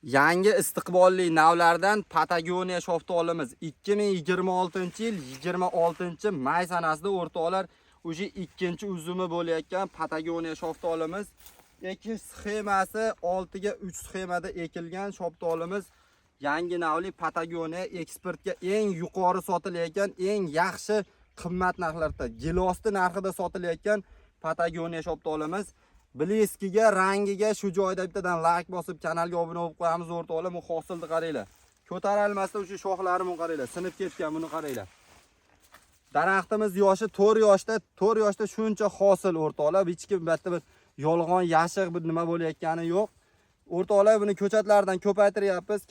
Yangi istiqbolli navlardan Patagonia shoftolimiz 2026-yil 26-may sanasida o'rtoqlar o'sha ikkinchi uzumi bo'layotgan Patagonia shoftolimiz ekish sxemasi 6 ga 3 sxemada ekilgan shoftolimiz yangi navli Patagonia eksportga eng yuqori sotilayotgan eng yaxshi qimmat narxlarda gilosti narxida sotilayotgan Patagonia shoftolimiz. Bleskiga, rangiga shu joyda bittadan like bosib kanalga obuna bo'lib qo'yamiz o'rtoqlar. Bu hosilni qaranglar. Ko'tarolmasdan o'sha shoxlarini qaranglar, sinib ketgan buni qaranglar. Daraxtimiz yoshi 4 yoshda shuncha hosil o'rtoqlar. Hech kim bitta bir yolg'on, yashiq bir nima bo'layotgani yo'q. O'rtoqlar buni ko'chatlardan ko'paytiryapmiz.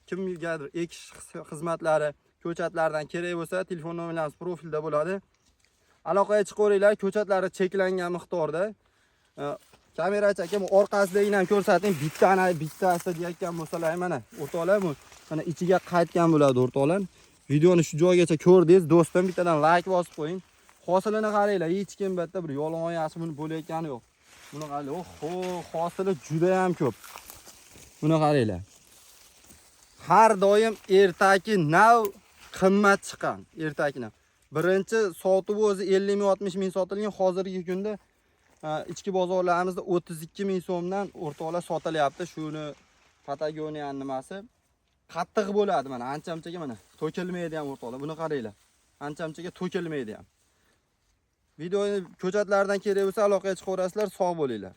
Kimgadir ekish xizmatlari ko'chatlardan kerak bo'lsa, telefon nomerlarimiz profilda bo'ladi. Aloqaga chiqaveringlar. Ko'chatlari cheklangan miqdorda. Kamerachi aka orqasidan ham ko'rsating, bittasi deyotgan bo'lsalar mana o'rtoqlar bu mana ichiga qaytgan bo'ladi o'rtoqlar. Videoni shu joygacha ko'rdingiz, do'stim bittadan like bosib qo'ying. Hosilini qaranglar, hech kim bitta bir yolg'on yaxshi buni bo'layotgani yo'q. Buni qaranglar, hosili juda ham ko'p. Buni qaranglar. Har doim ertaki nav qimmat chiqqan, ertakni. Birinchi sotuvi o'zi 50 ming 60 ming sotilgan, hozirgi kunda ichki bozorlarimizda 32 ming so'mdan o'rtoqlar sotilyapti. Shuni Patagonia nimasi qattiq bo'ladi mana, ancha-munchaga mana to'kilmaydi ham o'rtoqlar. Buni qaranglar. Ancha-munchaga to'kilmaydi ham. Videoni ko'chatlardan kerak bo'lsa aloqaga chiqaverasizlar, sog' bo'linglar.